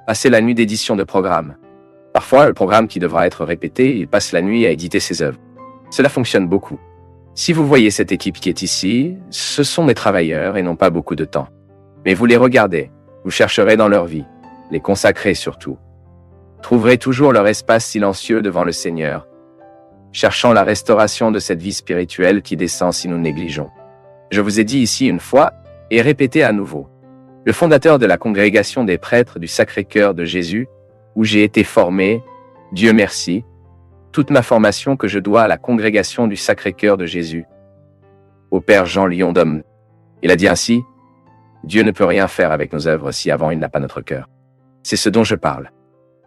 passer la nuit d'édition de programme. Parfois, le programme qui devra être répété, il passe la nuit à éditer ses œuvres. Cela fonctionne beaucoup. Si vous voyez cette équipe qui est ici, ce sont des travailleurs et n'ont pas beaucoup de temps. Mais vous les regardez, vous chercherez dans leur vie, les consacrer surtout. Trouverez toujours leur espace silencieux devant le Seigneur, cherchant la restauration de cette vie spirituelle qui descend si nous négligeons. Je vous ai dit ici une fois, et répété à nouveau. Le fondateur de la congrégation des prêtres du Sacré-Cœur de Jésus, où j'ai été formé, Dieu merci, toute ma formation que je dois à la congrégation du Sacré-Cœur de Jésus, au Père Jean Lion d'Homme. Il a dit ainsi, Dieu ne peut rien faire avec nos œuvres si avant il n'a pas notre cœur. C'est ce dont je parle.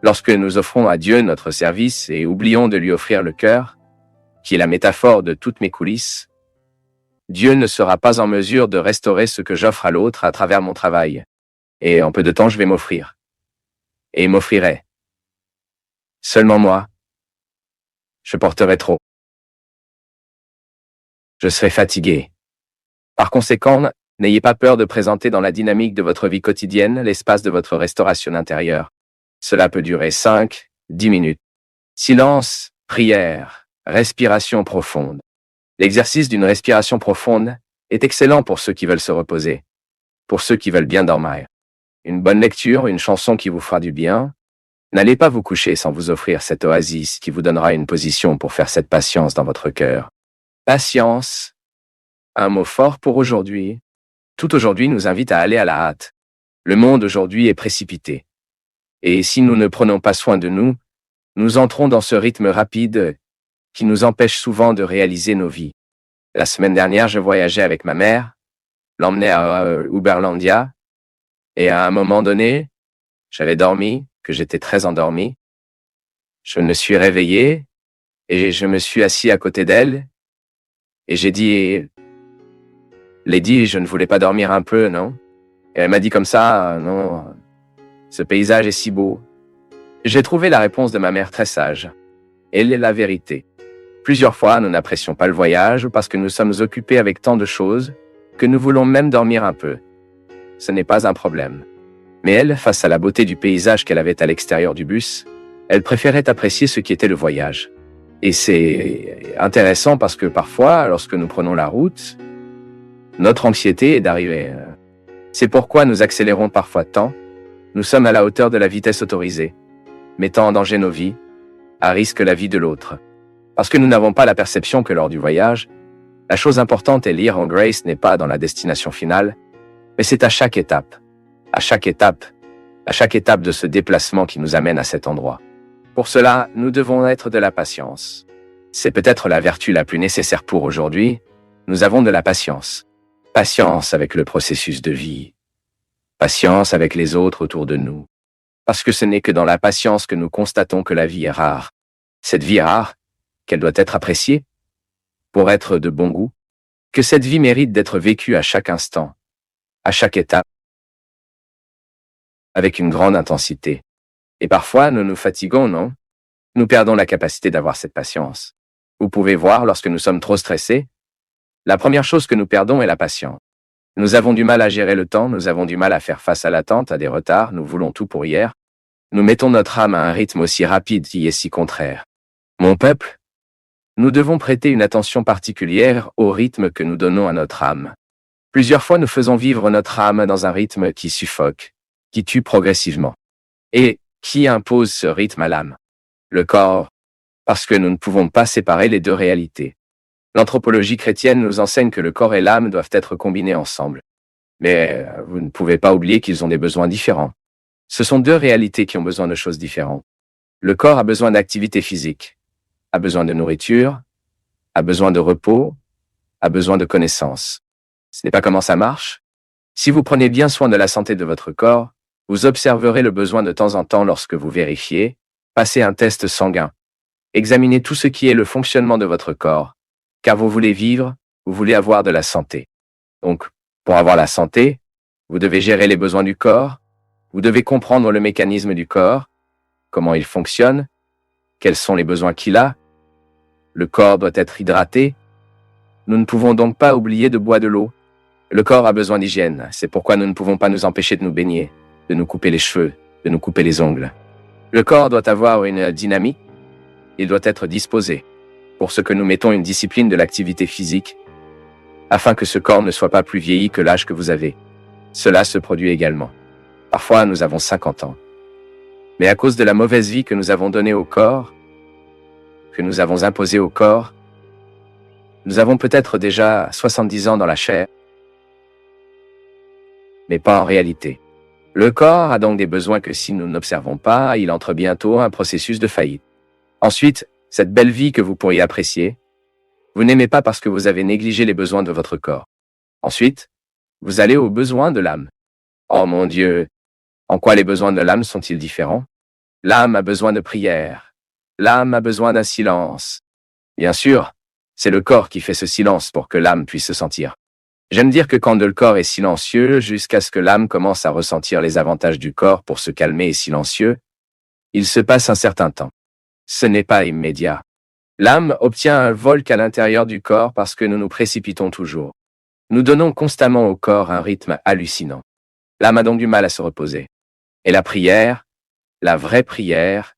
Lorsque nous offrons à Dieu notre service et oublions de lui offrir le cœur, qui est la métaphore de toutes mes coulisses, Dieu ne sera pas en mesure de restaurer ce que j'offre à l'autre à travers mon travail. Et en peu de temps, je vais m'offrir. Et m'offrirai. Seulement moi, je porterai trop. Je serai fatigué. Par conséquent, n'ayez pas peur de présenter dans la dynamique de votre vie quotidienne l'espace de votre restauration intérieure. Cela peut durer 5, 10 minutes. Silence, prière, respiration profonde. L'exercice d'une respiration profonde est excellent pour ceux qui veulent se reposer, pour ceux qui veulent bien dormir. Une bonne lecture, une chanson qui vous fera du bien. N'allez pas vous coucher sans vous offrir cette oasis qui vous donnera une position pour faire cette patience dans votre cœur. Patience, un mot fort pour aujourd'hui. Tout aujourd'hui nous invite à aller à la hâte. Le monde aujourd'hui est précipité. Et si nous ne prenons pas soin de nous, nous entrons dans ce rythme rapide qui nous empêche souvent de réaliser nos vies. La semaine dernière, je voyageais avec ma mère, l'emmenais à Uberlandia, et à un moment donné, j'avais dormi, que j'étais très endormi. Je me suis réveillé, et je me suis assis à côté d'elle, et j'ai dit, Lady, je ne voulais pas dormir un peu, non? Et elle m'a dit comme ça, non, ce paysage est si beau. J'ai trouvé la réponse de ma mère très sage. Elle est la vérité. Plusieurs fois, nous n'apprécions pas le voyage parce que nous sommes occupés avec tant de choses que nous voulons même dormir un peu. Ce n'est pas un problème. Mais elle, face à la beauté du paysage qu'elle avait à l'extérieur du bus, elle préférait apprécier ce qui était le voyage. Et c'est intéressant parce que parfois, lorsque nous prenons la route, notre anxiété est d'arriver. C'est pourquoi nous accélérons parfois tant. Nous sommes à la hauteur de la vitesse autorisée, mettant en danger nos vies, à risque la vie de l'autre. Parce que nous n'avons pas la perception que lors du voyage, la chose importante est lire en Grace n'est pas dans la destination finale, mais c'est à chaque étape de ce déplacement qui nous amène à cet endroit. Pour cela, nous devons être de la patience. C'est peut-être la vertu la plus nécessaire pour aujourd'hui. Nous avons de la patience. Patience avec le processus de vie. Patience avec les autres autour de nous. Parce que ce n'est que dans la patience que nous constatons que la vie est rare. Cette vie est rare, qu'elle doit être appréciée, pour être de bon goût, que cette vie mérite d'être vécue à chaque instant, à chaque étape, avec une grande intensité. Et parfois, nous nous fatiguons, non? Nous perdons la capacité d'avoir cette patience. Vous pouvez voir, lorsque nous sommes trop stressés, la première chose que nous perdons est la patience. Nous avons du mal à gérer le temps, nous avons du mal à faire face à l'attente, à des retards, nous voulons tout pour hier. Nous mettons notre âme à un rythme aussi rapide qui est si contraire. Mon peuple, nous devons prêter une attention particulière au rythme que nous donnons à notre âme. Plusieurs fois, nous faisons vivre notre âme dans un rythme qui suffoque, qui tue progressivement. Et qui impose ce rythme à l'âme? Le corps, parce que nous ne pouvons pas séparer les deux réalités. L'anthropologie chrétienne nous enseigne que le corps et l'âme doivent être combinés ensemble. Mais vous ne pouvez pas oublier qu'ils ont des besoins différents. Ce sont deux réalités qui ont besoin de choses différentes. Le corps a besoin d'activité physique, a besoin de nourriture, a besoin de repos, a besoin de connaissances. Ce n'est pas comment ça marche. Si vous prenez bien soin de la santé de votre corps, vous observerez le besoin de temps en temps lorsque vous vérifiez, passez un test sanguin. Examinez tout ce qui est le fonctionnement de votre corps, car vous voulez vivre, vous voulez avoir de la santé. Donc, pour avoir la santé, vous devez gérer les besoins du corps, vous devez comprendre le mécanisme du corps, comment il fonctionne, quels sont les besoins qu'il a. Le corps doit être hydraté. Nous ne pouvons donc pas oublier de boire de l'eau. Le corps a besoin d'hygiène, c'est pourquoi nous ne pouvons pas nous empêcher de nous baigner, de nous couper les cheveux, de nous couper les ongles. Le corps doit avoir une dynamique, il doit être disposé pour ce que nous mettons une discipline de l'activité physique, afin que ce corps ne soit pas plus vieilli que l'âge que vous avez. Cela se produit également. Parfois, nous avons 50 ans. Mais à cause de la mauvaise vie que nous avons donnée au corps, que nous avons imposée au corps, nous avons peut-être déjà 70 ans dans la chair, mais pas en réalité. Le corps a donc des besoins que si nous n'observons pas, il entre bientôt un processus de faillite. Ensuite, cette belle vie que vous pourriez apprécier, vous n'aimez pas parce que vous avez négligé les besoins de votre corps. Ensuite, vous allez aux besoins de l'âme. Oh mon Dieu, en quoi les besoins de l'âme sont-ils différents? L'âme a besoin de prière. L'âme a besoin d'un silence. Bien sûr, c'est le corps qui fait ce silence pour que l'âme puisse se sentir. J'aime dire que quand le corps est silencieux, jusqu'à ce que l'âme commence à ressentir les avantages du corps pour se calmer et silencieux, il se passe un certain temps. Ce n'est pas immédiat. L'âme obtient un vol qu'à l'intérieur du corps parce que nous nous précipitons toujours. Nous donnons constamment au corps un rythme hallucinant. L'âme a donc du mal à se reposer. Et la prière, la vraie prière,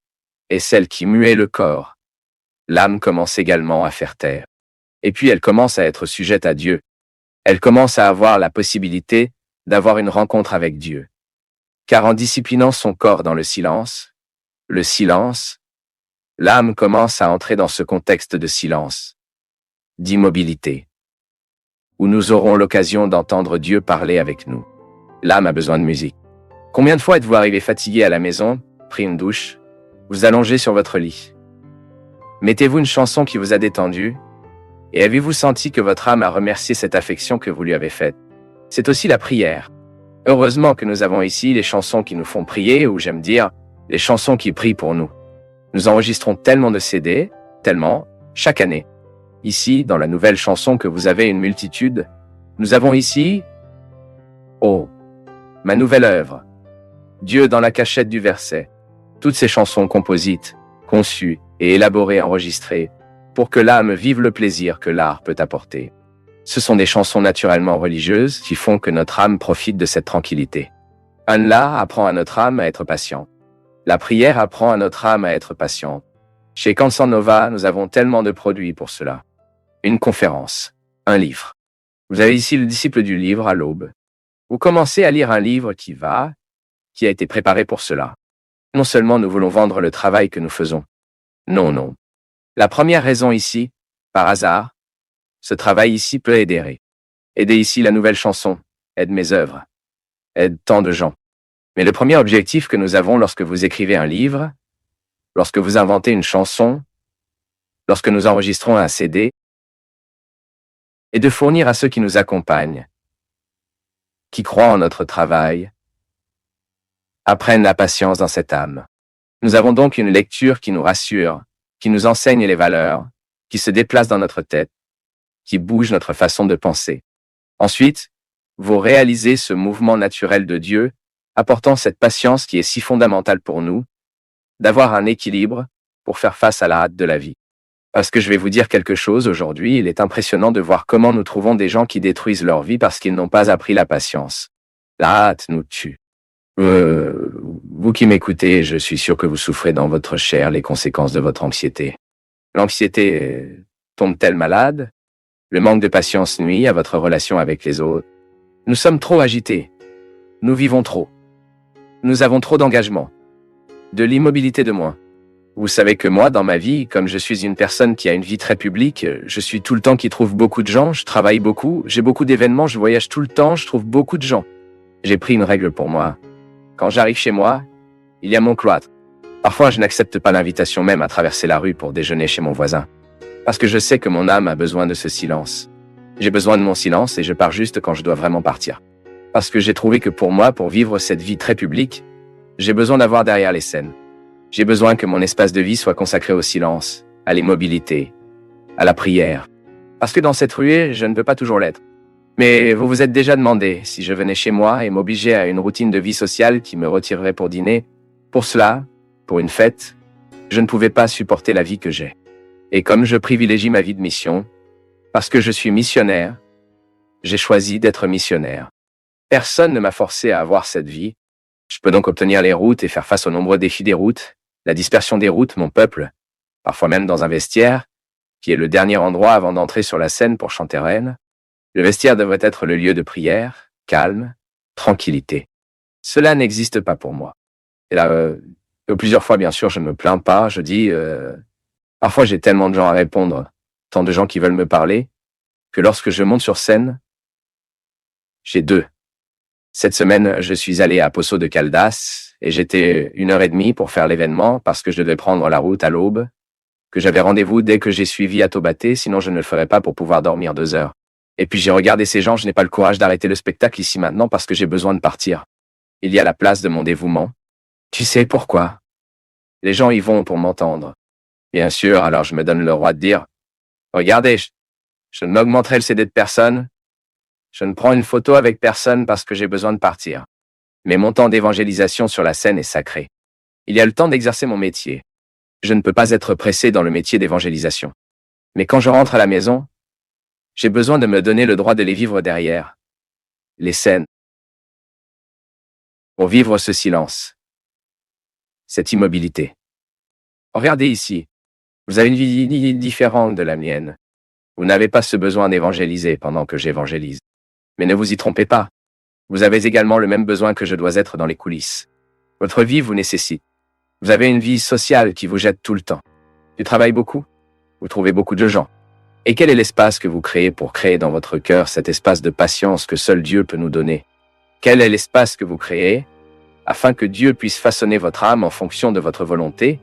est celle qui muait le corps. L'âme commence également à faire taire. Et puis elle commence à être sujette à Dieu. Elle commence à avoir la possibilité d'avoir une rencontre avec Dieu. Car en disciplinant son corps dans le silence, l'âme commence à entrer dans ce contexte de silence, d'immobilité, où nous aurons l'occasion d'entendre Dieu parler avec nous. L'âme a besoin de musique. Combien de fois êtes-vous arrivé fatigué à la maison, pris une douche, vous allongez sur votre lit? Mettez-vous une chanson qui vous a détendu, et avez-vous senti que votre âme a remercié cette affection que vous lui avez faite? C'est aussi la prière. Heureusement que nous avons ici les chansons qui nous font prier, ou j'aime dire, les chansons qui prient pour nous. Nous enregistrons tellement de CD, chaque année. Ici, dans la nouvelle chanson que vous avez une multitude, nous avons ici, oh, ma nouvelle œuvre, Dieu dans la cachette du verset. Toutes ces chansons composites, conçues et élaborées, enregistrées, pour que l'âme vive le plaisir que l'art peut apporter. Ce sont des chansons naturellement religieuses qui font que notre âme profite de cette tranquillité. Allah apprend à notre âme à être patient. La prière apprend à notre âme à être patiente. Chez Cansan Nova, nous avons tellement de produits pour cela. Une conférence, un livre. Vous avez ici le disciple du livre à l'aube. Vous commencez à lire un livre qui a été préparé pour cela. Non seulement nous voulons vendre le travail que nous faisons. Non. La première raison ici, par hasard, ce travail ici peut aider. Aider ici la nouvelle chanson, aide mes œuvres, aide tant de gens. Mais le premier objectif que nous avons lorsque vous écrivez un livre, lorsque vous inventez une chanson, lorsque nous enregistrons un CD, est de fournir à ceux qui nous accompagnent, qui croient en notre travail, apprennent la patience dans cette âme. Nous avons donc une lecture qui nous rassure, qui nous enseigne les valeurs, qui se déplace dans notre tête, qui bouge notre façon de penser. Ensuite, vous réalisez ce mouvement naturel de Dieu, apportant cette patience qui est si fondamentale pour nous, d'avoir un équilibre pour faire face à la hâte de la vie. Parce que je vais vous dire quelque chose aujourd'hui, il est impressionnant de voir comment nous trouvons des gens qui détruisent leur vie parce qu'ils n'ont pas appris la patience. La hâte nous tue. Vous qui m'écoutez, je suis sûr que vous souffrez dans votre chair les conséquences de votre anxiété. L'anxiété tombe-t-elle malade? Le manque de patience nuit à votre relation avec les autres. Nous sommes trop agités. Nous vivons trop. Nous avons trop d'engagement. De l'immobilité de moins. Vous savez que moi, dans ma vie, comme je suis une personne qui a une vie très publique, je suis tout le temps qui trouve beaucoup de gens, je travaille beaucoup, j'ai beaucoup d'événements, je voyage tout le temps, je trouve beaucoup de gens. J'ai pris une règle pour moi. Quand j'arrive chez moi, il y a mon cloître. Parfois, je n'accepte pas l'invitation même à traverser la rue pour déjeuner chez mon voisin. Parce que je sais que mon âme a besoin de ce silence. J'ai besoin de mon silence et je pars juste quand je dois vraiment partir. Parce que j'ai trouvé que pour moi, pour vivre cette vie très publique, j'ai besoin d'avoir derrière les scènes. J'ai besoin que mon espace de vie soit consacré au silence, à l'immobilité, à la prière. Parce que dans cette ruée, je ne peux pas toujours l'être. Mais vous vous êtes déjà demandé si je venais chez moi et m'obligeais à une routine de vie sociale qui me retirerait pour dîner. Pour cela, pour une fête, je ne pouvais pas supporter la vie que j'ai. Et comme je privilégie ma vie de mission, parce que je suis missionnaire, j'ai choisi d'être missionnaire. Personne ne m'a forcé à avoir cette vie. Je peux donc obtenir les routes et faire face aux nombreux défis des routes, la dispersion des routes, mon peuple, parfois même dans un vestiaire, qui est le dernier endroit avant d'entrer sur la scène pour chanter reine. Le vestiaire devrait être le lieu de prière, calme, tranquillité. Cela n'existe pas pour moi. Et là, plusieurs fois, bien sûr, je ne me plains pas, je dis, parfois j'ai tellement de gens à répondre, tant de gens qui veulent me parler, que lorsque je monte sur scène, j'ai deux. Cette semaine, je suis allé à Poço de Caldas et j'étais 1 heure et demie pour faire l'événement parce que je devais prendre la route à l'aube, que j'avais rendez-vous dès que j'ai suivi à Taubaté, sinon je ne le ferais pas pour pouvoir dormir 2 heures. Et puis j'ai regardé ces gens, je n'ai pas le courage d'arrêter le spectacle ici maintenant parce que j'ai besoin de partir. Il y a la place de mon dévouement. Tu sais pourquoi? Les gens y vont pour m'entendre. Bien sûr, alors je me donne le droit de dire, regardez, je ne m'augmenterai le CD de personne, je ne prends une photo avec personne parce que j'ai besoin de partir. Mais mon temps d'évangélisation sur la scène est sacré. Il y a le temps d'exercer mon métier. Je ne peux pas être pressé dans le métier d'évangélisation. Mais quand je rentre à la maison, j'ai besoin de me donner le droit de les vivre derrière. Les scènes. Pour vivre ce silence. Cette immobilité. Regardez ici. Vous avez une vie différente de la mienne. Vous n'avez pas ce besoin d'évangéliser pendant que j'évangélise. Mais ne vous y trompez pas. Vous avez également le même besoin que je dois être dans les coulisses. Votre vie vous nécessite. Vous avez une vie sociale qui vous jette tout le temps. Tu travailles beaucoup. Vous trouvez beaucoup de gens. Et quel est l'espace que vous créez pour créer dans votre cœur cet espace de patience que seul Dieu peut nous donner? Quel est l'espace que vous créez afin que Dieu puisse façonner votre âme en fonction de votre volonté,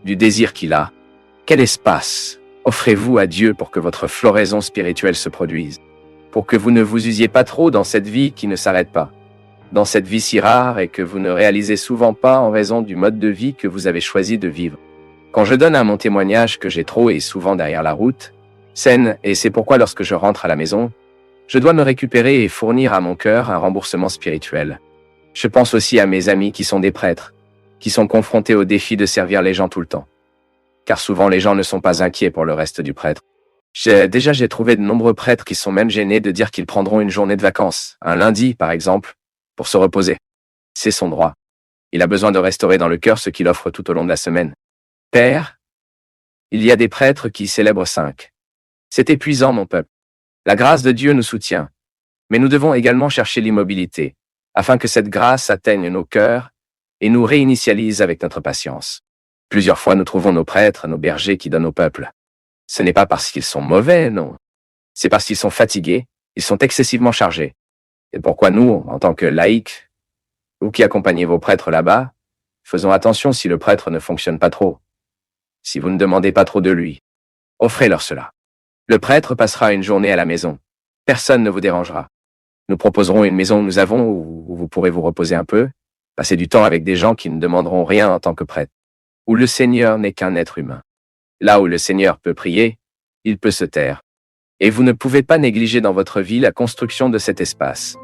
du désir qu'il a? Quel espace offrez-vous à Dieu pour que votre floraison spirituelle se produise? Pour que vous ne vous usiez pas trop dans cette vie qui ne s'arrête pas, dans cette vie si rare et que vous ne réalisez souvent pas en raison du mode de vie que vous avez choisi de vivre. Quand je donne à mon témoignage que j'ai trop et souvent derrière la route, scène, et c'est pourquoi lorsque je rentre à la maison, je dois me récupérer et fournir à mon cœur un remboursement spirituel. Je pense aussi à mes amis qui sont des prêtres, qui sont confrontés au défi de servir les gens tout le temps. Car souvent les gens ne sont pas inquiets pour le reste du prêtre. J'ai trouvé de nombreux prêtres qui sont même gênés de dire qu'ils prendront une journée de vacances, un lundi par exemple, pour se reposer. C'est son droit. Il a besoin de restaurer dans le cœur ce qu'il offre tout au long de la semaine. Père, il y a des prêtres qui célèbrent 5. C'est épuisant, mon peuple. La grâce de Dieu nous soutient, mais nous devons également chercher l'immobilité, afin que cette grâce atteigne nos cœurs et nous réinitialise avec notre patience. Plusieurs fois, nous trouvons nos prêtres, nos bergers qui donnent au peuple. Ce n'est pas parce qu'ils sont mauvais, non. C'est parce qu'ils sont fatigués, ils sont excessivement chargés. Et pourquoi nous, en tant que laïcs, vous qui accompagnez vos prêtres là-bas, faisons attention si le prêtre ne fonctionne pas trop. Si vous ne demandez pas trop de lui, offrez-leur cela. Le prêtre passera une journée à la maison. Personne ne vous dérangera. Nous proposerons une maison où nous avons, où vous pourrez vous reposer un peu, passer du temps avec des gens qui ne demanderont rien en tant que prêtre. Où le Seigneur n'est qu'un être humain. Là où le Seigneur peut prier, il peut se taire. Et vous ne pouvez pas négliger dans votre vie la construction de cet espace.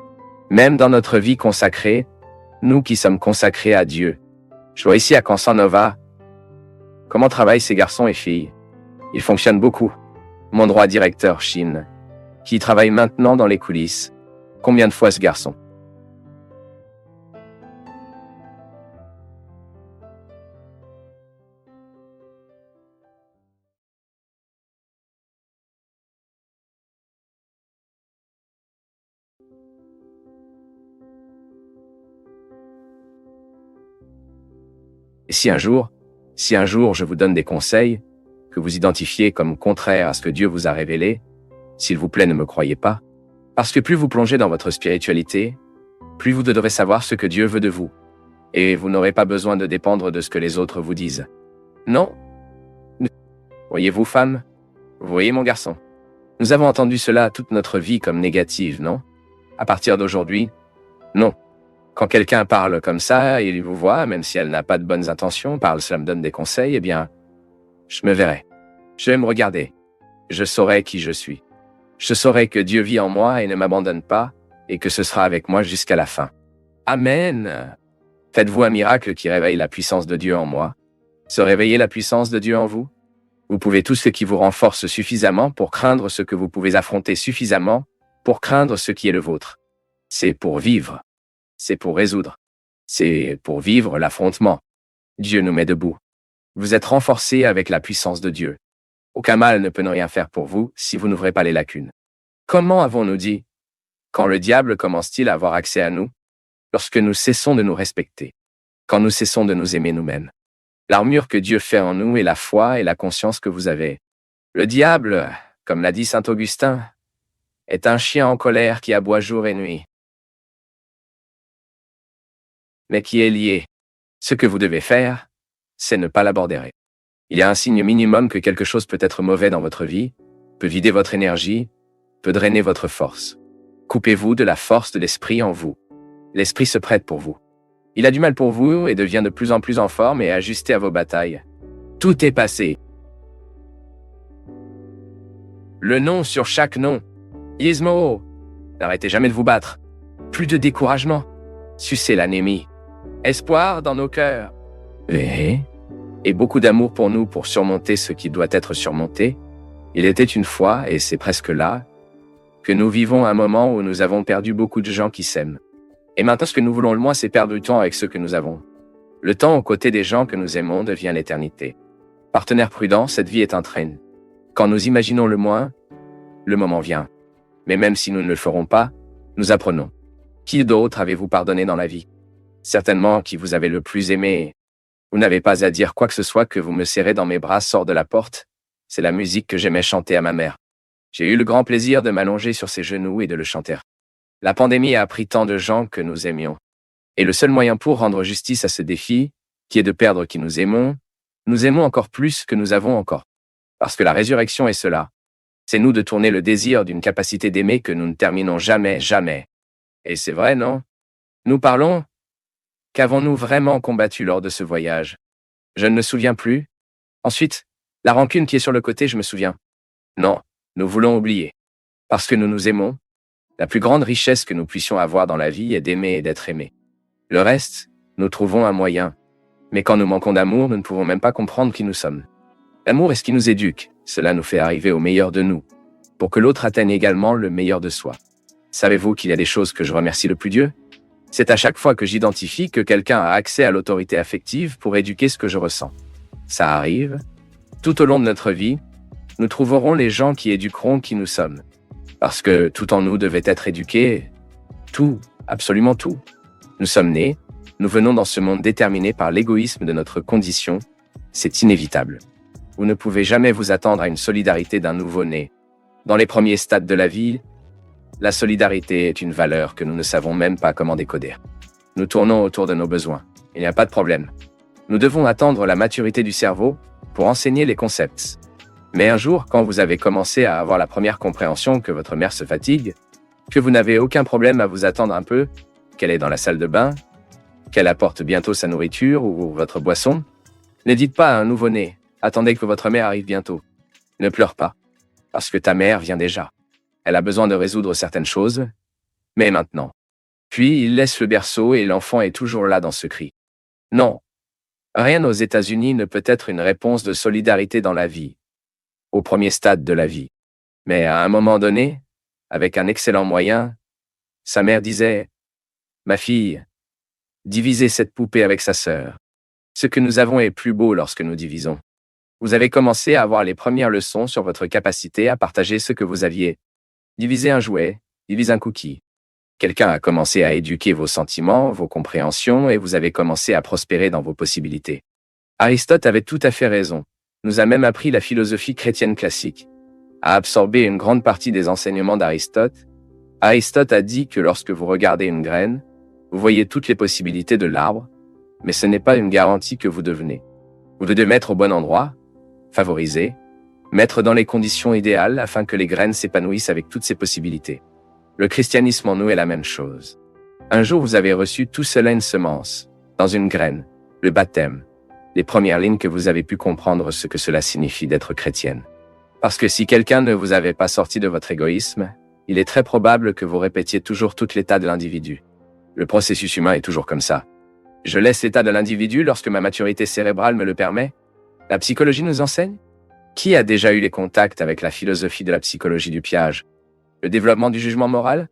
Même dans notre vie consacrée, nous qui sommes consacrés à Dieu. Je vois ici à Cansan Nova comment travaillent ces garçons et filles. Ils fonctionnent beaucoup. Mon droit directeur, Chine, qui travaille maintenant dans les coulisses. Combien de fois ce garçon? Et si un jour je vous donne des conseils, que vous identifiez comme contraires à ce que Dieu vous a révélé, s'il vous plaît, ne me croyez pas. Parce que plus vous plongez dans votre spiritualité, plus vous devrez savoir ce que Dieu veut de vous. Et vous n'aurez pas besoin de dépendre de ce que les autres vous disent. Non. Voyez-vous, femme? Vous voyez, mon garçon? Nous avons entendu cela toute notre vie comme négative, non? À partir d'aujourd'hui, non. Quand quelqu'un parle comme ça, il vous voit, même si elle n'a pas de bonnes intentions, cela me donne des conseils, eh bien, je me verrai. Je vais me regarder. Je saurai qui je suis. Je saurai que Dieu vit en moi et ne m'abandonne pas, et que ce sera avec moi jusqu'à la fin. Amen. Faites-vous un miracle qui réveille la puissance de Dieu en moi. Se réveiller la puissance de Dieu en vous. Vous pouvez tout ce qui vous renforce suffisamment pour craindre ce que vous pouvez affronter suffisamment pour craindre ce qui est le vôtre. C'est pour vivre. C'est pour résoudre. C'est pour vivre l'affrontement. Dieu nous met debout. Vous êtes renforcés avec la puissance de Dieu. Aucun mal ne peut rien faire pour vous si vous n'ouvrez pas les lacunes. Comment avons-nous dit? Quand le diable commence-t-il à avoir accès à nous? Lorsque nous cessons de nous respecter. Quand nous cessons de nous aimer nous-mêmes. L'armure que Dieu fait en nous est la foi et la conscience que vous avez. Le diable, comme l'a dit saint Augustin, est un chien en colère qui aboie jour et nuit, mais qui est lié. Ce que vous devez faire, c'est ne pas l'aborder. Il y a un signe minimum que quelque chose peut être mauvais dans votre vie, peut vider votre énergie, peut drainer votre force. Coupez-vous de la force de l'esprit en vous. L'esprit se prête pour vous. Il a du mal pour vous et devient de plus en plus en forme et ajusté à vos batailles. Tout est passé. Le nom sur chaque nom. Ismo. N'arrêtez jamais de vous battre. Plus de découragement. Sucez l'anémie. Espoir dans nos cœurs. Et beaucoup d'amour pour nous pour surmonter ce qui doit être surmonté. Il était une fois, et c'est presque là, que nous vivons un moment où nous avons perdu beaucoup de gens qui s'aiment. Et maintenant, ce que nous voulons le moins, c'est perdre du temps avec ceux que nous avons. Le temps aux côtés des gens que nous aimons devient l'éternité. Partenaire prudent, cette vie est un train. Quand nous imaginons le moins, le moment vient. Mais même si nous ne le ferons pas, nous apprenons. Qui d'autre avez-vous pardonné dans la vie? Certainement qui vous avez le plus aimé. Vous n'avez pas à dire quoi que ce soit que vous me serrez dans mes bras sort de la porte. C'est la musique que j'aimais chanter à ma mère. J'ai eu le grand plaisir de m'allonger sur ses genoux et de le chanter. La pandémie a appris tant de gens que nous aimions. Et le seul moyen pour rendre justice à ce défi, qui est de perdre qui nous aimons encore plus que nous avons encore. Parce que la résurrection est cela. C'est nous de tourner le désir d'une capacité d'aimer que nous ne terminons jamais, jamais. Et c'est vrai, non? Nous parlons. Qu'avons-nous vraiment combattu lors de ce voyage? Je ne me souviens plus. Ensuite, la rancune qui est sur le côté, je me souviens. Non, nous voulons oublier. Parce que nous nous aimons. La plus grande richesse que nous puissions avoir dans la vie est d'aimer et d'être aimé. Le reste, nous trouvons un moyen. Mais quand nous manquons d'amour, nous ne pouvons même pas comprendre qui nous sommes. L'amour est ce qui nous éduque. Cela nous fait arriver au meilleur de nous, pour que l'autre atteigne également le meilleur de soi. Savez-vous qu'il y a des choses que je remercie le plus Dieu? C'est à chaque fois que j'identifie que quelqu'un a accès à l'autorité affective pour éduquer ce que je ressens. Ça arrive. Tout au long de notre vie, nous trouverons les gens qui éduqueront qui nous sommes. Parce que tout en nous devait être éduqué. Tout, absolument tout. Nous sommes nés, nous venons dans ce monde déterminé par l'égoïsme de notre condition. C'est inévitable. Vous ne pouvez jamais vous attendre à une solidarité d'un nouveau-né. Dans les premiers stades de la vie, la solidarité est une valeur que nous ne savons même pas comment décoder. Nous tournons autour de nos besoins. Il n'y a pas de problème. Nous devons attendre la maturité du cerveau pour enseigner les concepts. Mais un jour, quand vous avez commencé à avoir la première compréhension que votre mère se fatigue, que vous n'avez aucun problème à vous attendre un peu, qu'elle est dans la salle de bain, qu'elle apporte bientôt sa nourriture ou votre boisson, ne dites pas à un nouveau-né « Attendez que votre mère arrive bientôt ». Ne pleure pas, parce que ta mère vient déjà. Elle a besoin de résoudre certaines choses, mais maintenant. Puis il laisse le berceau et l'enfant est toujours là dans ce cri. Non, rien aux États-Unis ne peut être une réponse de solidarité dans la vie, au premier stade de la vie. Mais à un moment donné, avec un excellent moyen, sa mère disait « Ma fille, divisez cette poupée avec sa sœur. Ce que nous avons est plus beau lorsque nous divisons. » Vous avez commencé à avoir les premières leçons sur votre capacité à partager ce que vous aviez. Divisez un jouet, divisez un cookie. Quelqu'un a commencé à éduquer vos sentiments, vos compréhensions, et vous avez commencé à prospérer dans vos possibilités. Aristote avait tout à fait raison. Nous a même appris la philosophie chrétienne classique. A absorbé une grande partie des enseignements d'Aristote. Aristote a dit que lorsque vous regardez une graine, vous voyez toutes les possibilités de l'arbre, mais ce n'est pas une garantie que vous devenez. Vous devez mettre au bon endroit, favoriser, mettre dans les conditions idéales afin que les graines s'épanouissent avec toutes ces possibilités. Le christianisme en nous est la même chose. Un jour, vous avez reçu tout cela une semence, dans une graine, le baptême, les premières lignes que vous avez pu comprendre ce que cela signifie d'être chrétienne. Parce que si quelqu'un ne vous avait pas sorti de votre égoïsme, il est très probable que vous répétiez toujours tout l'état de l'individu. Le processus humain est toujours comme ça. Je laisse l'état de l'individu lorsque ma maturité cérébrale me le permet. La psychologie nous enseigne? Qui a déjà eu les contacts avec la philosophie de la psychologie du piège? Le développement du jugement moral?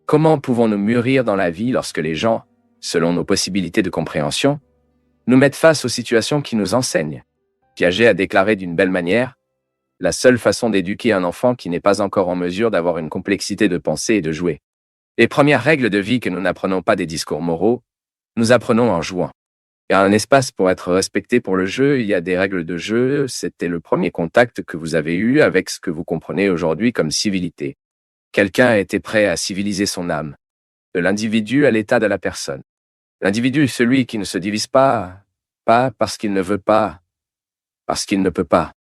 Comment pouvons-nous mûrir dans la vie lorsque les gens selon nos possibilités de compréhension, nous mettent face aux situations qui nous enseignent. Piaget a déclaré d'une belle manière: la seule façon d'éduquer un enfant qui n'est pas encore en mesure d'avoir une complexité de pensée est de jouer. Les premières règles de vie que nous n'apprenons pas des discours moraux, nous apprenons en jouant. Il y a un espace pour être respecté pour le jeu, il y a des règles de jeu, c'était le premier contact que vous avez eu avec ce que vous comprenez aujourd'hui comme civilité. Quelqu'un a été prêt à civiliser son âme, de l'individu à l'état de la personne. L'individu est celui qui ne se divise pas parce qu'il ne veut pas, parce qu'il ne peut pas.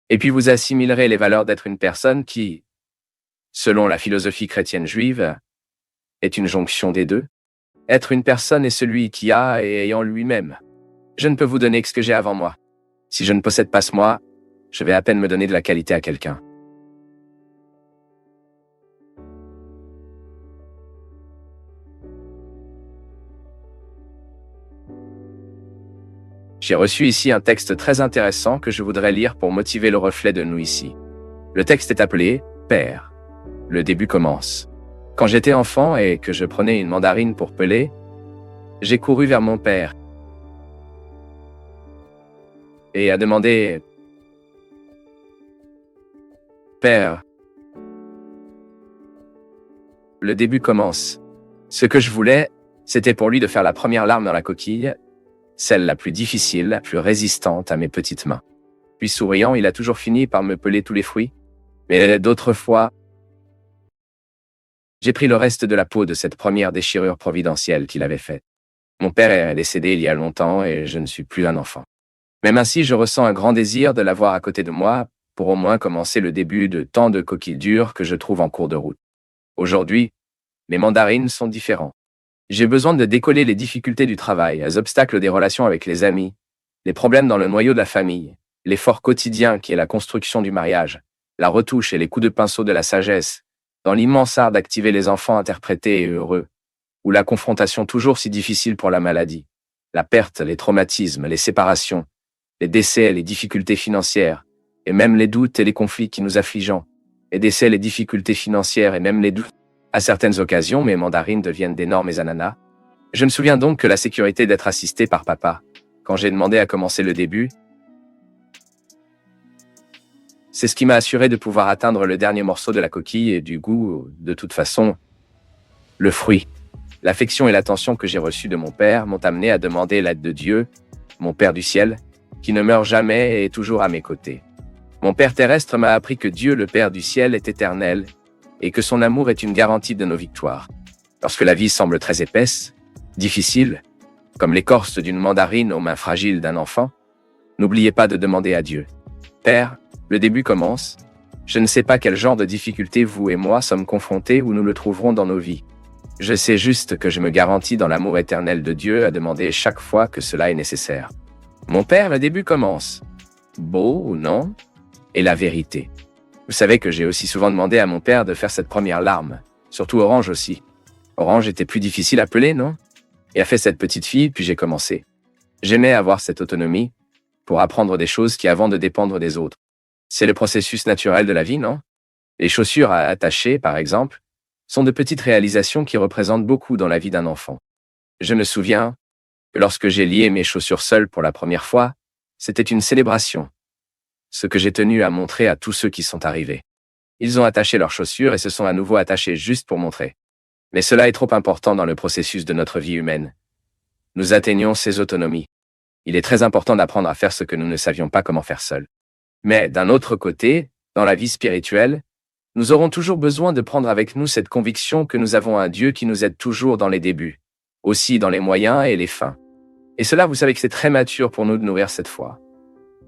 Et puis vous assimilerez les valeurs d'être une personne qui, selon la philosophie chrétienne juive, est une jonction des deux. Être une personne est celui qui a et ayant lui-même. Je ne peux vous donner que ce que j'ai avant moi. Si je ne possède pas ce moi, je vais à peine me donner de la qualité à quelqu'un. J'ai reçu ici un texte très intéressant que je voudrais lire pour motiver le reflet de nous ici. Le texte est appelé « Père ». Le début commence. Quand j'étais enfant et que je prenais une mandarine pour peler, j'ai couru vers mon père et a demandé « Père ». Le début commence. Ce que je voulais, c'était pour lui de faire la première larme dans la coquille, celle la plus difficile, la plus résistante à mes petites mains. Puis souriant, il a toujours fini par me peler tous les fruits. Mais d'autres fois, j'ai pris le reste de la peau de cette première déchirure providentielle qu'il avait faite. Mon père est décédé il y a longtemps et je ne suis plus un enfant. Même ainsi, je ressens un grand désir de l'avoir à côté de moi pour au moins commencer le début de tant de coquilles dures que je trouve en cours de route. Aujourd'hui, mes mandarines sont différents. J'ai besoin de décoller les difficultés du travail, les obstacles des relations avec les amis, les problèmes dans le noyau de la famille, l'effort quotidien qui est la construction du mariage, la retouche et les coups de pinceau de la sagesse, dans l'immense art d'activer les enfants interprétés et heureux, ou la confrontation toujours si difficile pour la maladie, la perte, les traumatismes, les séparations, les décès, les difficultés financières, et même les doutes et les conflits qui nous affligeons, les décès, les difficultés financières et même les doutes. À certaines occasions, mes mandarines deviennent d'énormes ananas. Je me souviens donc que la sécurité d'être assisté par papa, quand j'ai demandé à commencer le début, c'est ce qui m'a assuré de pouvoir atteindre le dernier morceau de la coquille et du goût, de toute façon, le fruit. L'affection et l'attention que j'ai reçues de mon père m'ont amené à demander l'aide de Dieu, mon Père du ciel, qui ne meurt jamais et est toujours à mes côtés. Mon Père terrestre m'a appris que Dieu, le Père du ciel, est éternel et que son amour est une garantie de nos victoires. Lorsque la vie semble très épaisse, difficile, comme l'écorce d'une mandarine aux mains fragiles d'un enfant, n'oubliez pas de demander à Dieu. Père, le début commence. Je ne sais pas quel genre de difficultés vous et moi sommes confrontés ou nous le trouverons dans nos vies. Je sais juste que je me garantis dans l'amour éternel de Dieu à demander chaque fois que cela est nécessaire. Mon Père, le début commence. Beau ou non? Et la vérité. Vous savez que j'ai aussi souvent demandé à mon père de faire cette première larme, surtout Orange aussi. Orange était plus difficile à peler, non? Il a fait cette petite fille, puis j'ai commencé. J'aimais avoir cette autonomie pour apprendre des choses qui avant de dépendre des autres. C'est le processus naturel de la vie, non? Les chaussures à attacher, par exemple, sont de petites réalisations qui représentent beaucoup dans la vie d'un enfant. Je me souviens que lorsque j'ai lié mes chaussures seules pour la première fois, c'était une célébration. Ce que j'ai tenu à montrer à tous ceux qui sont arrivés. Ils ont attaché leurs chaussures et se sont à nouveau attachés juste pour montrer. Mais cela est trop important dans le processus de notre vie humaine. Nous atteignons ces autonomies. Il est très important d'apprendre à faire ce que nous ne savions pas comment faire seuls. Mais d'un autre côté, dans la vie spirituelle, nous aurons toujours besoin de prendre avec nous cette conviction que nous avons un Dieu qui nous aide toujours dans les débuts, aussi dans les moyens et les fins. Et cela, vous savez que c'est très mature pour nous de nourrir cette foi.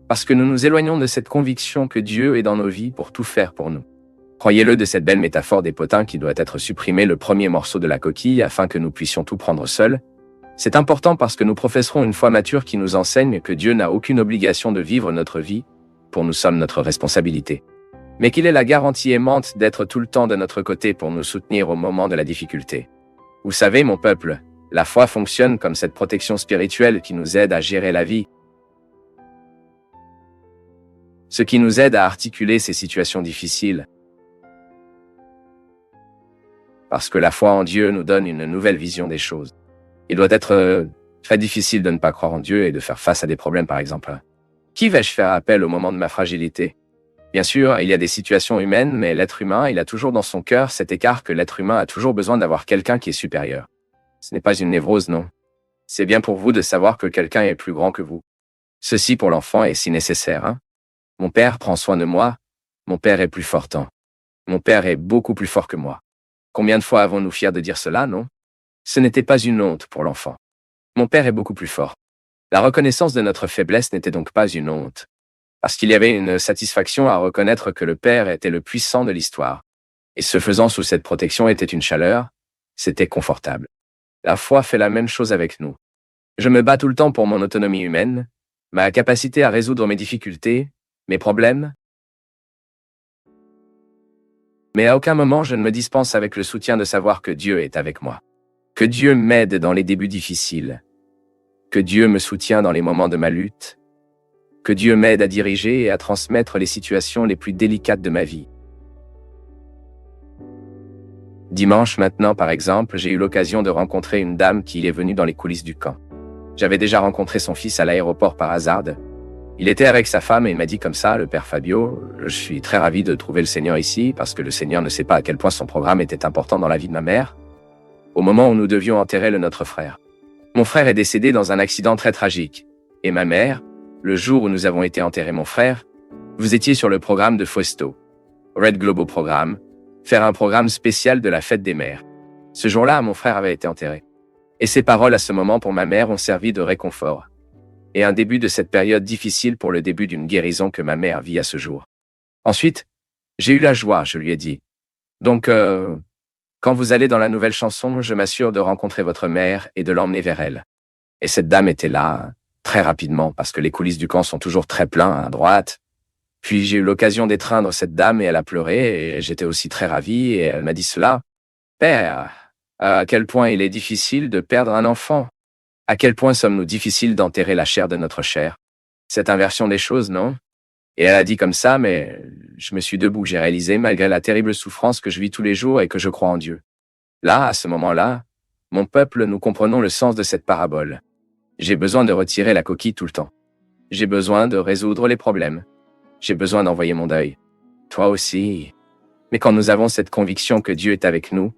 Parce que nous nous éloignons de cette conviction que Dieu est dans nos vies pour tout faire pour nous. Croyez-le de cette belle métaphore des potins qui doit être supprimé le premier morceau de la coquille afin que nous puissions tout prendre seuls. C'est important parce que nous professerons une foi mature qui nous enseigne que Dieu n'a aucune obligation de vivre notre vie, pour nous sommes notre responsabilité. Mais qu'il est la garantie aimante d'être tout le temps de notre côté pour nous soutenir au moment de la difficulté. Vous savez, mon peuple, la foi fonctionne comme cette protection spirituelle qui nous aide à gérer la vie, ce qui nous aide à articuler ces situations difficiles. Parce que la foi en Dieu nous donne une nouvelle vision des choses. Il doit être très difficile de ne pas croire en Dieu et de faire face à des problèmes, par exemple. Qui vais-je faire appel au moment de ma fragilité? Bien sûr, il y a des situations humaines, mais l'être humain, il a toujours dans son cœur cet écart que l'être humain a toujours besoin d'avoir quelqu'un qui est supérieur. Ce n'est pas une névrose, non. C'est bien pour vous de savoir que quelqu'un est plus grand que vous. Ceci pour l'enfant est si nécessaire, hein? Mon père prend soin de moi, mon père est plus fortant. Mon père est beaucoup plus fort que moi. Combien de fois avons-nous fiers de dire cela, non? Ce n'était pas une honte pour l'enfant. Mon père est beaucoup plus fort. La reconnaissance de notre faiblesse n'était donc pas une honte, parce qu'il y avait une satisfaction à reconnaître que le Père était le puissant de l'histoire. Et ce faisant sous cette protection était une chaleur, c'était confortable. La foi fait la même chose avec nous. Je me bats tout le temps pour mon autonomie humaine, ma capacité à résoudre mes difficultés, mes problèmes, mais à aucun moment je ne me dispense avec le soutien de savoir que Dieu est avec moi. Que Dieu m'aide dans les débuts difficiles. Que Dieu me soutient dans les moments de ma lutte. Que Dieu m'aide à diriger et à transmettre les situations les plus délicates de ma vie. Dimanche maintenant, par exemple, j'ai eu l'occasion de rencontrer une dame qui est venue dans les coulisses du camp. J'avais déjà rencontré son fils à l'aéroport par hasard. Il était avec sa femme et il m'a dit comme ça, le père Fabio, je suis très ravi de trouver le Seigneur ici parce que le Seigneur ne sait pas à quel point son programme était important dans la vie de ma mère. Au moment où nous devions enterrer notre frère. Mon frère est décédé dans un accident très tragique. Et ma mère, le jour où nous avons été enterrer mon frère, vous étiez sur le programme de Fausto, Red Globo Programme, faire un programme spécial de la fête des mères. Ce jour-là, mon frère avait été enterré. Et ces paroles à ce moment pour ma mère ont servi de réconfort. Et un début de cette période difficile pour le début d'une guérison que ma mère vit à ce jour. Ensuite, j'ai eu la joie, je lui ai dit. Donc, quand vous allez dans la nouvelle chanson, je m'assure de rencontrer votre mère et de l'emmener vers elle. Et cette dame était là, très rapidement, parce que les coulisses du camp sont toujours très pleins à droite. Puis j'ai eu l'occasion d'étreindre cette dame et elle a pleuré et j'étais aussi très ravi et elle m'a dit cela. Père, à quel point il est difficile de perdre un enfant. À quel point sommes-nous difficiles d'enterrer la chair de notre chair. Cette inversion des choses, non? Et elle a dit comme ça, mais je me suis debout, j'ai réalisé, malgré la terrible souffrance que je vis tous les jours et que je crois en Dieu. Là, à ce moment-là, mon peuple, nous comprenons le sens de cette parabole. J'ai besoin de retirer la coquille tout le temps. J'ai besoin de résoudre les problèmes. J'ai besoin d'envoyer mon deuil. Toi aussi. Mais quand nous avons cette conviction que Dieu est avec nous,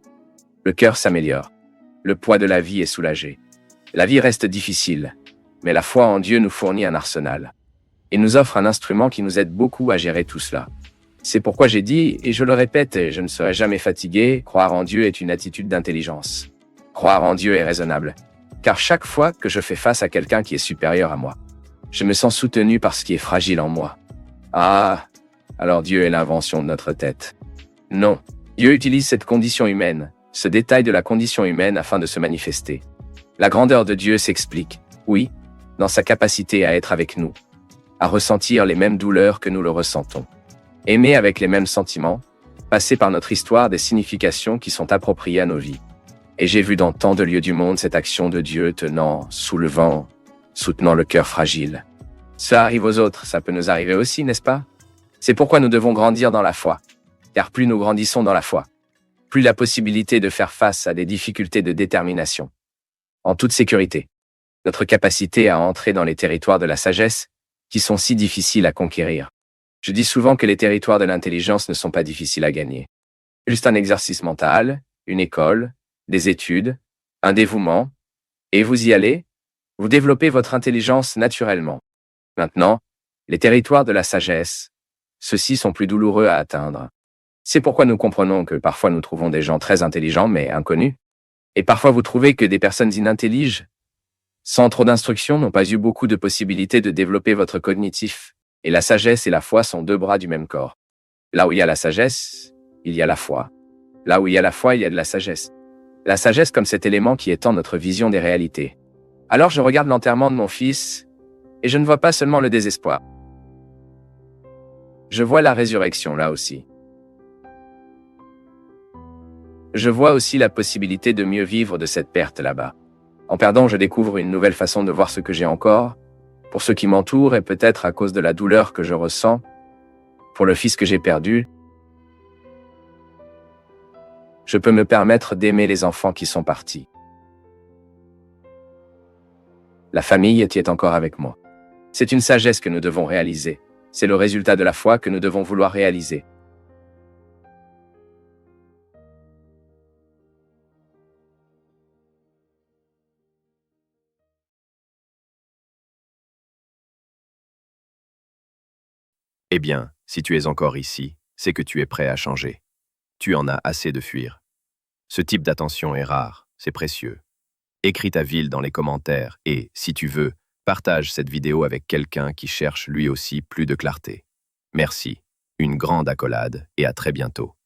le cœur s'améliore. Le poids de la vie est soulagé. La vie reste difficile, mais la foi en Dieu nous fournit un arsenal. Il nous offre un instrument qui nous aide beaucoup à gérer tout cela. C'est pourquoi j'ai dit, et je le répète, et je ne serai jamais fatigué, croire en Dieu est une attitude d'intelligence. Croire en Dieu est raisonnable. Car chaque fois que je fais face à quelqu'un qui est supérieur à moi, je me sens soutenu par ce qui est fragile en moi. Ah, alors Dieu est l'invention de notre tête. Non, Dieu utilise cette condition humaine, ce détail de la condition humaine afin de se manifester. La grandeur de Dieu s'explique, oui, dans sa capacité à être avec nous, à ressentir les mêmes douleurs que nous le ressentons, aimer avec les mêmes sentiments, passer par notre histoire des significations qui sont appropriées à nos vies. Et j'ai vu dans tant de lieux du monde cette action de Dieu tenant, soulevant, soutenant le cœur fragile. Ça arrive aux autres, ça peut nous arriver aussi, n'est-ce pas? C'est pourquoi nous devons grandir dans la foi. Car plus nous grandissons dans la foi, plus la possibilité de faire face à des difficultés de détermination. En toute sécurité. Notre capacité à entrer dans les territoires de la sagesse, qui sont si difficiles à conquérir. Je dis souvent que les territoires de l'intelligence ne sont pas difficiles à gagner. Juste un exercice mental, une école, des études, un dévouement, et vous y allez, vous développez votre intelligence naturellement. Maintenant, les territoires de la sagesse, ceux-ci sont plus douloureux à atteindre. C'est pourquoi nous comprenons que parfois nous trouvons des gens très intelligents mais inconnus. Et parfois vous trouvez que des personnes inintelliges, sans trop d'instruction, n'ont pas eu beaucoup de possibilités de développer votre cognitif. Et la sagesse et la foi sont deux bras du même corps. Là où il y a la sagesse, il y a la foi. Là où il y a la foi, il y a de la sagesse. La sagesse comme cet élément qui étend notre vision des réalités. Alors je regarde l'enterrement de mon fils, et je ne vois pas seulement le désespoir. Je vois la résurrection là aussi. Je vois aussi la possibilité de mieux vivre de cette perte là-bas. En perdant, je découvre une nouvelle façon de voir ce que j'ai encore, pour ceux qui m'entourent et peut-être à cause de la douleur que je ressens, pour le fils que j'ai perdu. Je peux me permettre d'aimer les enfants qui sont partis. La famille y est encore avec moi. C'est une sagesse que nous devons réaliser. C'est le résultat de la foi que nous devons vouloir réaliser. Eh bien, si tu es encore ici, c'est que tu es prêt à changer. Tu en as assez de fuir. Ce type d'attention est rare, c'est précieux. Écris ta ville dans les commentaires et, si tu veux, partage cette vidéo avec quelqu'un qui cherche lui aussi plus de clarté. Merci, une grande accolade et à très bientôt.